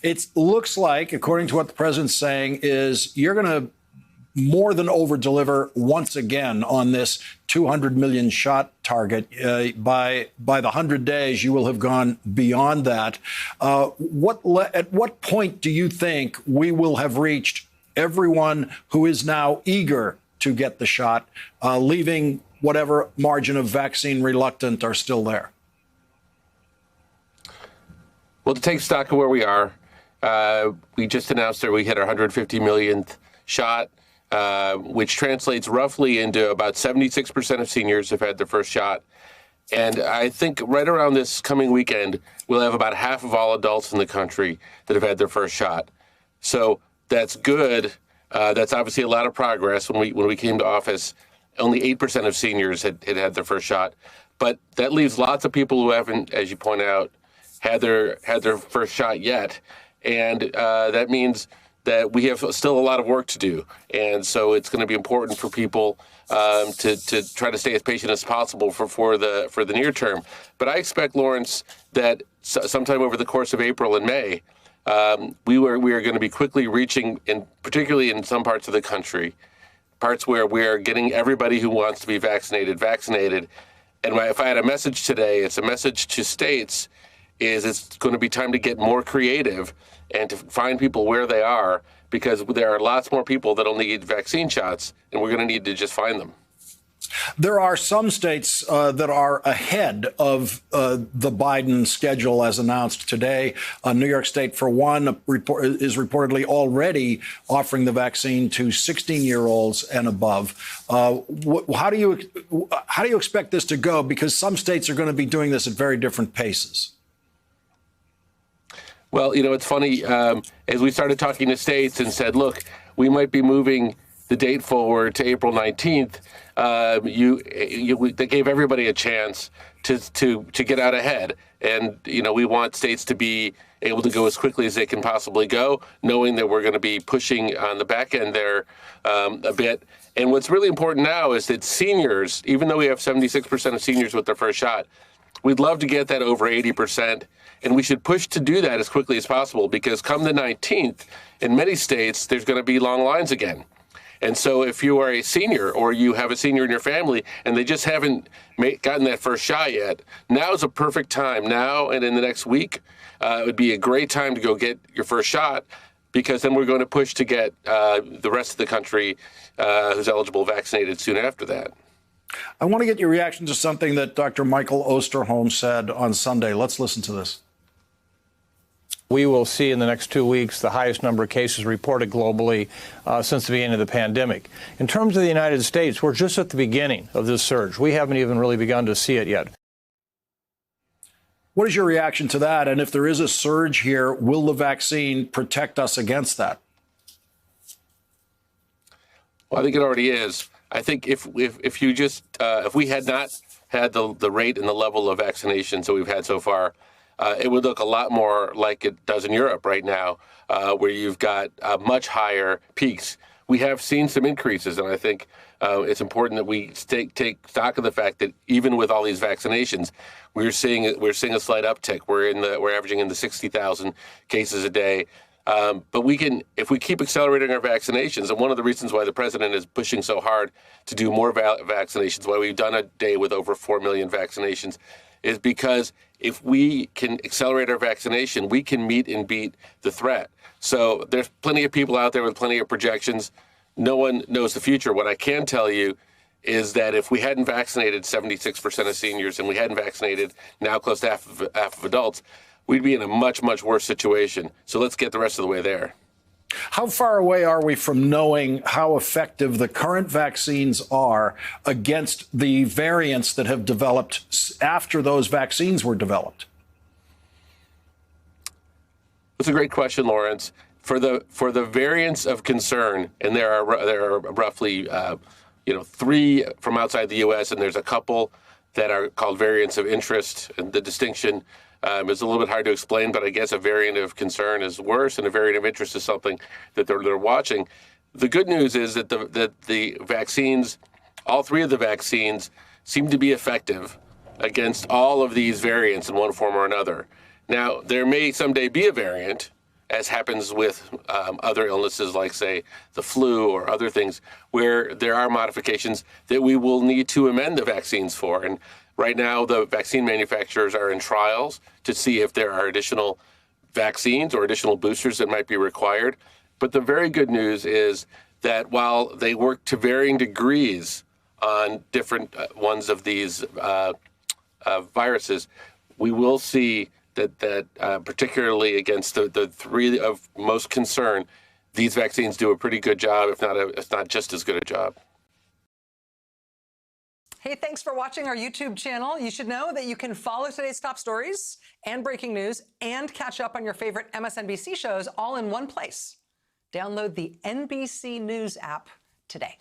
It looks like, according to what the president's saying, is you're going to more than over deliver once again on this 200 million shot target. By the 100 days, you will have gone beyond that. At what point do you think we will have reached everyone who is now eager to get the shot, leaving whatever margin of vaccine reluctant are still there? Well, to take stock of where we are, we just announced that we hit our 150 millionth shot, which translates roughly into about 76% of seniors have had their first shot. And I think right around this coming weekend, we'll have about half of all adults in the country that have had their first shot. So that's good. That's obviously a lot of progress. When we came to office, only 8% of seniors had their first shot. But that leaves lots of people who haven't, as you point out, had their first shot yet. And that means that we have still a lot of work to do. And so it's going to be important for people to try to stay as patient as possible for the near term. But I expect, Lawrence, that sometime over the course of April and May, we are going to be quickly reaching, particularly in some parts of the country, parts where we are getting everybody who wants to be vaccinated. And if I had a message today, it's a message to states, is it's going to be time to get more creative and to find people where they are, because there are lots more people that'll need vaccine shots, and we're going to need to just find them. There are some states that are ahead of the Biden schedule as announced today. New York State, for one, is reportedly already offering the vaccine to 16-year-olds and above. How do you expect this to go? Because some states are going to be doing this at very different paces. Well, it's funny. As we started talking to states and said, look, we might be moving the date forward to April 19th, they gave everybody a chance to get out ahead. And, we want states to be able to go as quickly as they can possibly go, knowing that we're going to be pushing on the back end there a bit. And what's really important now is that seniors, even though we have 76% of seniors with their first shot, we'd love to get that over 80%. And we should push to do that as quickly as possible, because come the 19th, in many states, there's going to be long lines again. And so if you are a senior or you have a senior in your family and they just haven't gotten that first shot yet, now is a perfect time. Now and in the next week, it would be a great time to go get your first shot, because then we're going to push to get the rest of the country who's eligible vaccinated soon after that. I want to get your reaction to something that Dr. Michael Osterholm said on Sunday. Let's listen to this. We will see in the next 2 weeks the highest number of cases reported globally since the beginning of the pandemic. In terms of the United States, we're just at the beginning of this surge. We haven't even really begun to see it yet. What is your reaction to that? And if there is a surge here, will the vaccine protect us against that? Well, I think it already is. I think if we had not had the rate and the level of vaccinations that we've had so far, it would look a lot more like it does in Europe right now, where you've got much higher peaks. We have seen some increases, and I think it's important that we take stock of the fact that even with all these vaccinations, we're seeing a slight uptick. We're averaging in the 60,000 cases a day. But if we keep accelerating our vaccinations, and one of the reasons why the president is pushing so hard to do more vaccinations, why we've done a day with over 4 million vaccinations, is because if we can accelerate our vaccination, we can meet and beat the threat. So there's plenty of people out there with plenty of projections. No one knows the future. What I can tell you is that if we hadn't vaccinated 76% of seniors and we hadn't vaccinated now close to half of adults, we'd be in a much, much worse situation. So let's get the rest of the way there. How far away are we from knowing how effective the current vaccines are against the variants that have developed after those vaccines were developed? That's a great question, Lawrence. For the variants of concern, and there are roughly 3 from outside the U.S., and there's a couple that are called variants of interest. And the distinction is a little bit hard to explain, but I guess a variant of concern is worse, and a variant of interest is something that they're watching. The good news is that the vaccines, all 3 of the vaccines, seem to be effective against all of these variants in one form or another. Now, there may someday be a variant, as happens with other illnesses like, say, the flu or other things, where there are modifications that we will need to amend the vaccines for. And right now, the vaccine manufacturers are in trials to see if there are additional vaccines or additional boosters that might be required. But the very good news is that while they work to varying degrees on different ones of these viruses, we will see that particularly against the three of most concern, these vaccines do a pretty good job, if not just as good a job. Hey, thanks for watching our YouTube channel. You should know that you can follow today's top stories and breaking news and catch up on your favorite MSNBC shows all in one place. Download the NBC News app today.